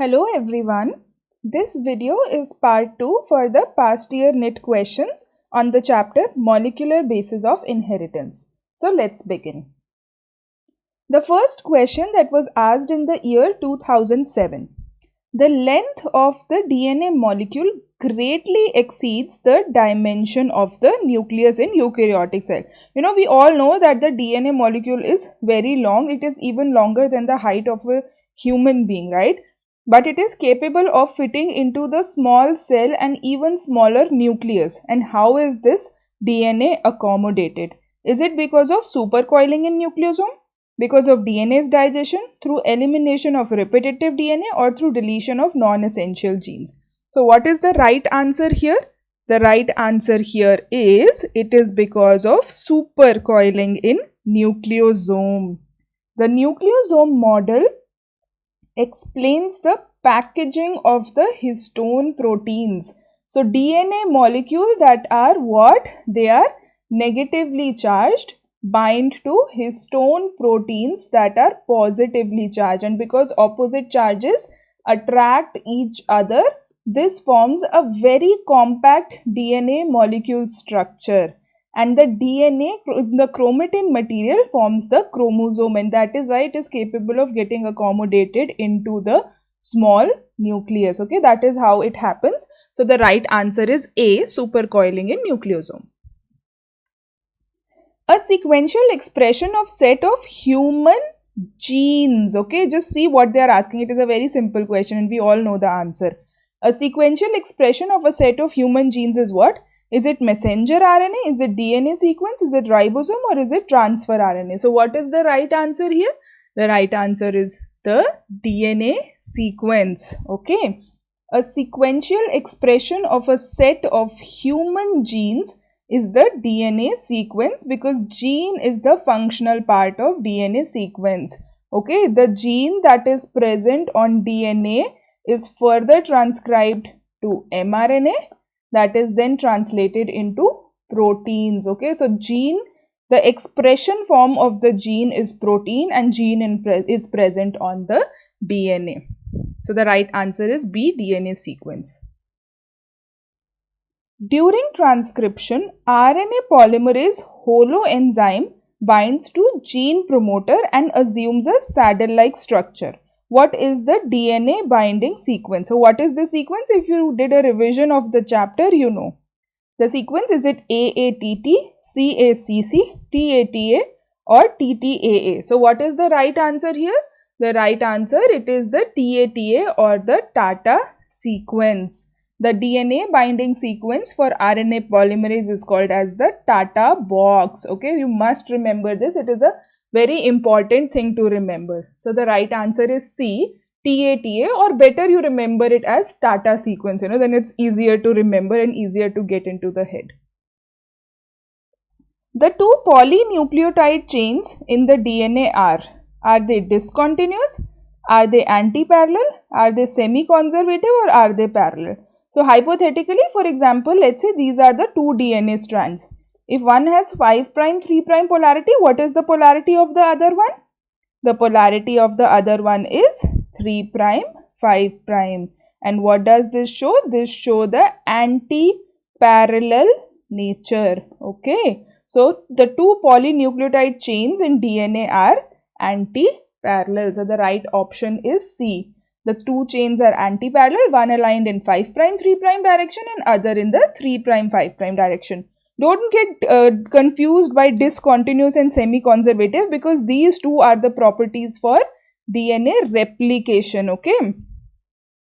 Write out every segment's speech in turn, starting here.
Hello everyone. This video is part 2 for the past year NIT questions on the chapter Molecular Basis of Inheritance. So let's begin. The first question that was asked in the year 2007. The length of the DNA molecule greatly exceeds the dimension of the nucleus in eukaryotic cell. We all know that the DNA molecule is very long. It is even longer than the height of a human being, right? But it is capable of fitting into the small cell and even smaller nucleus. And how is this DNA accommodated? Is it because of supercoiling in nucleosome? Because of DNA's digestion, through elimination of repetitive DNA, or through deletion of non-essential genes? So what is the right answer here? The right answer here is it is because of supercoiling in nucleosome. The nucleosome model explains the packaging of the histone proteins. So DNA molecules that are what? They are negatively charged bind to histone proteins that are positively charged, and because opposite charges attract each other, this forms a very compact DNA molecule structure, and the DNA, the chromatin material, forms the chromosome, and that is why it is capable of getting accommodated into the small nucleus. Okay, that is how it happens. So the right answer is A, supercoiling in nucleosome. A sequential expression of set of human genes. Okay, just see what they are asking. It is a very simple question and we all know the answer. A sequential expression of a set of human genes is what? Is it messenger RNA? Is it DNA sequence? Is it ribosome, or is it transfer RNA? So what is the right answer here? The right answer is the DNA sequence. Okay. A sequential expression of a set of human genes is the DNA sequence, because gene is the functional part of DNA sequence. Okay, the gene that is present on DNA is further transcribed to mRNA, that is then translated into proteins. Okay, so gene, the expression form of the gene is protein, and gene is present on the DNA. So the right answer is B, DNA sequence. During transcription, RNA polymerase holoenzyme binds to gene promoter and assumes a saddle-like structure. What is the DNA binding sequence? So what is the sequence? If you did a revision of the chapter, you know. The sequence, is it AATT, CACC, TATA, or TTAA? So what is the right answer here? The right answer, it is the TATA or the Tata sequence. The DNA binding sequence for RNA polymerase is called as the Tata box. Okay, you must remember this. It is a very important thing to remember. So the right answer is C, TATA, or better you remember it as Tata sequence. Then it's easier to remember and easier to get into the head. The two polynucleotide chains in the DNA are they discontinuous? Are they anti-parallel? Are they semi-conservative, or are they parallel? So hypothetically, for example, let's say these are the two DNA strands. If one has 5' 3' polarity, what is the polarity of the other one? The polarity of the other one is 3', 5'. And what does this show? This shows the anti-parallel nature. Okay. So the two polynucleotide chains in DNA are anti-parallel. So the right option is C. The two chains are anti-parallel, one aligned in 5', 3' direction and other in the 3', 5' direction. Don't get confused by discontinuous and semi-conservative, because these two are the properties for DNA replication. Okay.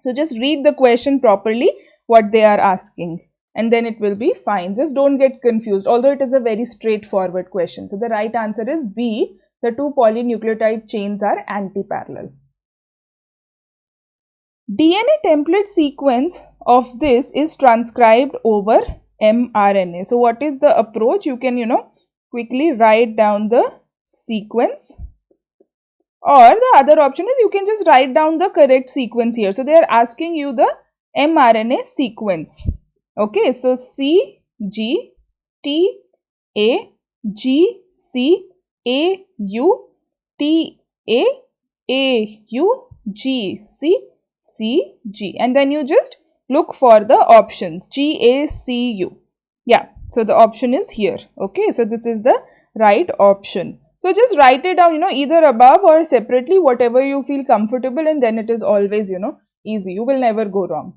So just read the question properly, what they are asking, and then it will be fine. Just don't get confused, although it is a very straightforward question. So the right answer is B. The two polynucleotide chains are anti-parallel. DNA template sequence of this is transcribed over mRNA. So what is the approach? You can, quickly write down the sequence, or the other option is you can just write down the correct sequence here. So they are asking you the mRNA sequence. Okay, so C, G, T, A, G, C, A, U, T, A, U, G, C, C, G. And then you just look for the options G, A, C, U. Yeah, so the option is here. Okay, so this is the right option. So just write it down, either above or separately, whatever you feel comfortable, and then it is always, easy. You will never go wrong.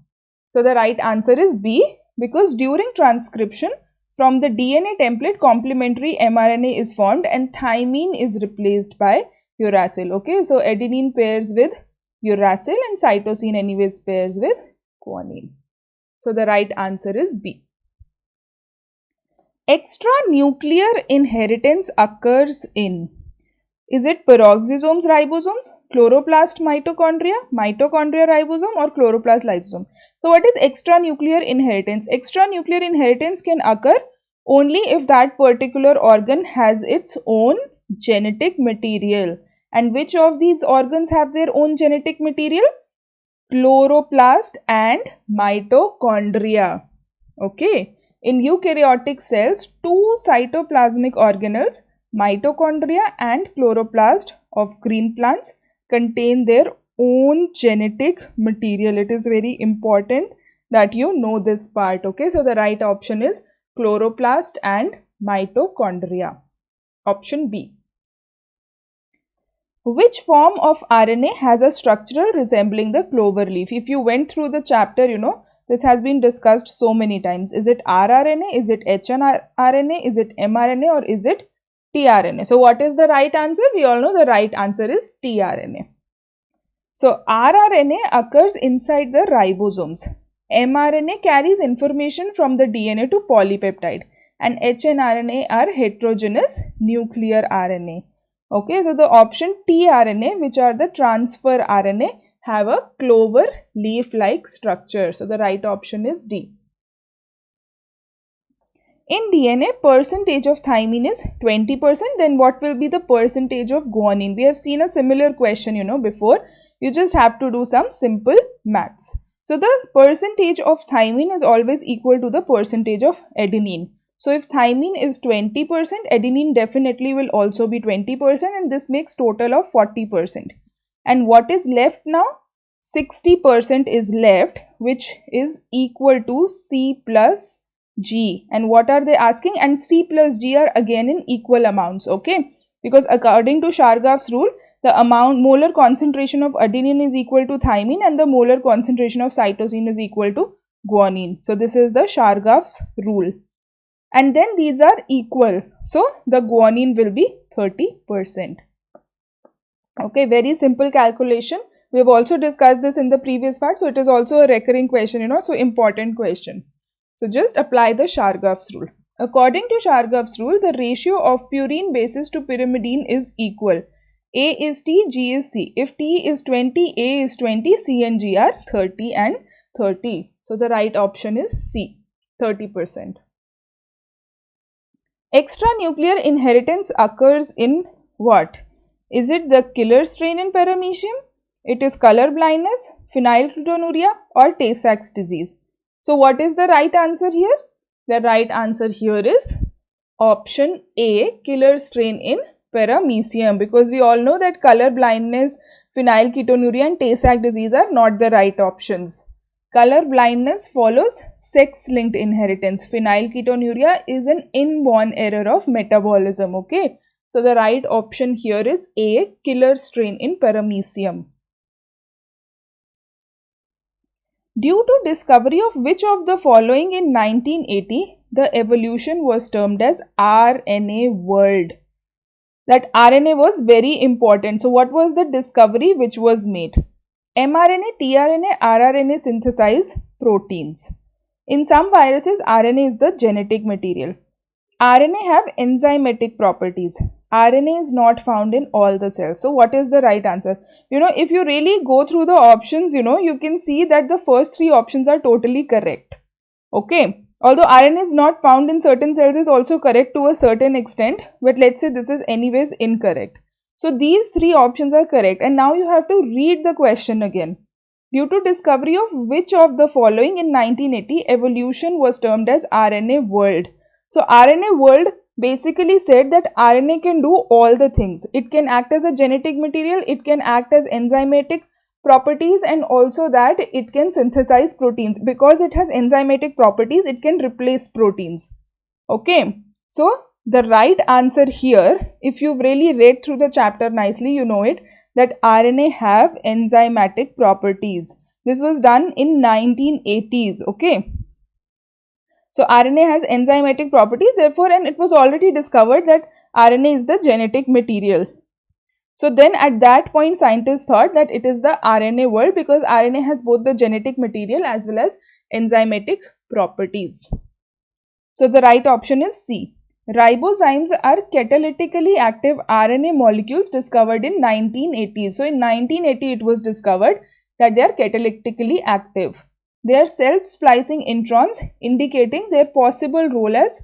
So the right answer is B, because during transcription from the DNA template, complementary mRNA is formed and thymine is replaced by uracil. Okay, so adenine pairs with uracil and cytosine anyways pairs with guanine. So the right answer is B. Extranuclear inheritance occurs in, is it peroxisomes, ribosomes, chloroplast, mitochondria, mitochondria, ribosome, or chloroplast, lysosome? So what is extranuclear inheritance? Extranuclear inheritance can occur only if that particular organ has its own genetic material. And which of these organs have their own genetic material? Chloroplast and mitochondria. Okay. In eukaryotic cells, two cytoplasmic organelles, mitochondria and chloroplast of green plants, contain their own genetic material. It is very important that you know this part. Okay, so the right option is chloroplast and mitochondria. Option B. Which form of RNA has a structure resembling the clover leaf? If you went through the chapter, this has been discussed so many times. Is it rRNA? Is it hnRNA? Is it mRNA? Or is it tRNA? So what is the right answer? We all know the right answer is tRNA. So rRNA occurs inside the ribosomes. mRNA carries information from the DNA to polypeptide. And hnRNA are heterogeneous nuclear RNA. Okay, so the option tRNA, which are the transfer RNA, have a clover leaf-like structure. So the right option is D. In DNA, percentage of thymine is 20%. Then what will be the percentage of guanine? We have seen a similar question, before. You just have to do some simple maths. So the percentage of thymine is always equal to the percentage of adenine. So if thymine is 20%, adenine definitely will also be 20%, and this makes total of 40%. And what is left now? 60% is left, which is equal to C plus G. And what are they asking? And C plus G are again in equal amounts, okay? Because according to Chargaff's rule, the molar concentration of adenine is equal to thymine and the molar concentration of cytosine is equal to guanine. So this is the Chargaff's rule. And then these are equal. So the guanine will be 30%. Okay, very simple calculation. We have also discussed this in the previous part. So it is also a recurring question, so important question. So just apply the Chargaff's rule. According to Chargaff's rule, the ratio of purine bases to pyrimidine is equal. A is T, G is C. If T is 20, A is 20, C and G are 30 and 30. So the right option is C, 30%. Extranuclear inheritance occurs in what? Is it the killer strain in paramecium? It is color blindness, phenylketonuria, or Tay-Sachs disease. So what is the right answer here? The right answer here is option A, killer strain in paramecium, because we all know that color blindness, phenylketonuria and Tay-Sachs disease are not the right options. Color blindness follows sex-linked inheritance. Phenylketonuria is an inborn error of metabolism. Okay, so the right option here is A, killer strain in paramecium. Due to discovery of which of the following in 1980, the evolution was termed as RNA world. That RNA was very important. So what was the discovery which was made? mRNA, tRNA, rRNA synthesize proteins. In some viruses, RNA is the genetic material. RNA have enzymatic properties. RNA is not found in all the cells. So what is the right answer? If you really go through the options, you can see that the first three options are totally correct. Okay. Although RNA is not found in certain cells is also correct to a certain extent. But let's say this is anyways incorrect. So these three options are correct, and now you have to read the question again. Due to discovery of which of the following in 1980, evolution was termed as RNA world. So RNA world basically said that RNA can do all the things. It can act as a genetic material, it can act as enzymatic properties and also that it can synthesize proteins. Because it has enzymatic properties, it can replace proteins. Okay, so the right answer here, if you've really read through the chapter nicely, you know it, that RNA have enzymatic properties. This was done in 1980s. Okay, so RNA has enzymatic properties, therefore, and it was already discovered that RNA is the genetic material. So then at that point, scientists thought that it is the RNA world because RNA has both the genetic material as well as enzymatic properties. So the right option is C. Ribozymes are catalytically active RNA molecules discovered in 1980. So in 1980 it was discovered that they are catalytically active. They are self-splicing introns, indicating their possible role as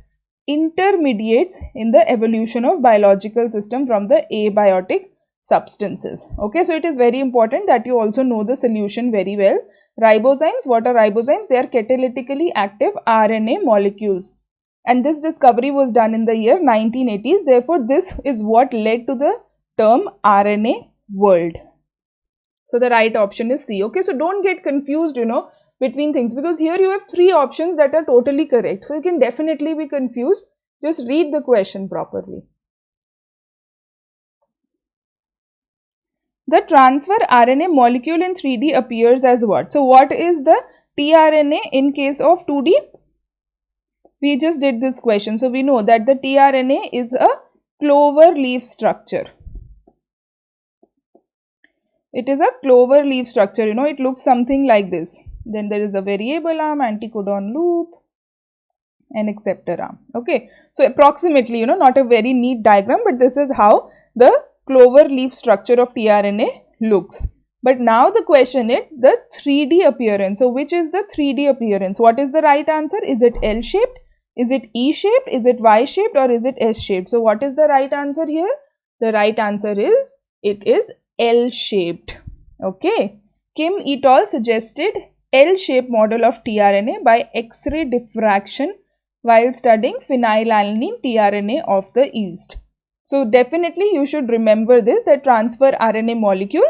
intermediates in the evolution of biological system from the abiotic substances. Okay, so it is very important that you also know the solution very well. Ribozymes, what are ribozymes? They are catalytically active RNA molecules. And this discovery was done in the year 1980s. Therefore, this is what led to the term RNA world. So the right option is C. Okay, so don't get confused, between things, because here you have three options that are totally correct. So you can definitely be confused. Just read the question properly. The transfer RNA molecule in 3D appears as what? So what is the tRNA in case of 2D? We just did this question. So we know that the tRNA is a clover leaf structure. It is a clover leaf structure. It looks something like this. Then there is a variable arm, anticodon loop, and acceptor arm. Okay. So approximately, not a very neat diagram, but this is how the clover leaf structure of tRNA looks. But now the question is the 3D appearance. So which is the 3D appearance? What is the right answer? Is it L-shaped? Is it E-shaped? Is it Y-shaped? Or is it S-shaped? So what is the right answer here? The right answer is, it is L-shaped. Okay. Kim et al. Suggested L-shaped model of tRNA by X-ray diffraction while studying phenylalanine tRNA of the yeast. So definitely you should remember this, that transfer RNA molecule,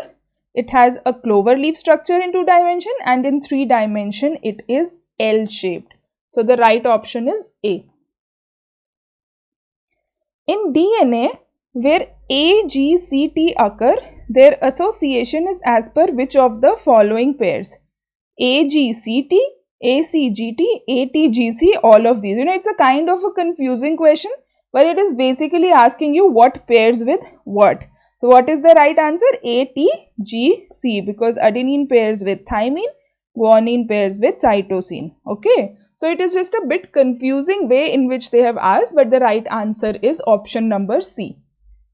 it has a clover leaf structure in 2 dimension and in 3 dimension it is L-shaped. So the right option is A. In DNA, where A, G, C, T occur, their association is as per which of the following pairs? A, G, C, T, A, C, G, T, A, T, G, C, all of these. It's a kind of a confusing question, but it is basically asking you what pairs with what. So what is the right answer? A, T, G, C, because adenine pairs with thymine, guanine pairs with cytosine. Okay. So it is just a bit confusing way in which they have asked, but the right answer is option number C.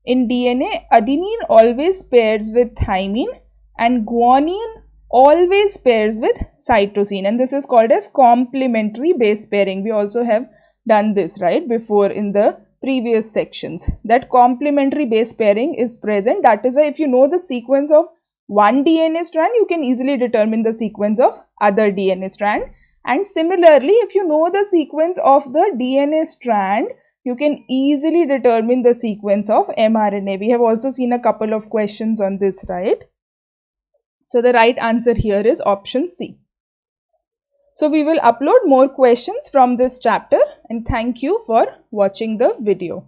In DNA, adenine always pairs with thymine and guanine always pairs with cytosine, and this is called as complementary base pairing. We also have done this right before in the previous sections, that complementary base pairing is present. That is why if you know the sequence of one DNA strand, you can easily determine the sequence of other DNA strand. And similarly, if you know the sequence of the DNA strand, you can easily determine the sequence of mRNA. We have also seen a couple of questions on this, right? So the right answer here is option C. So we will upload more questions from this chapter, and thank you for watching the video.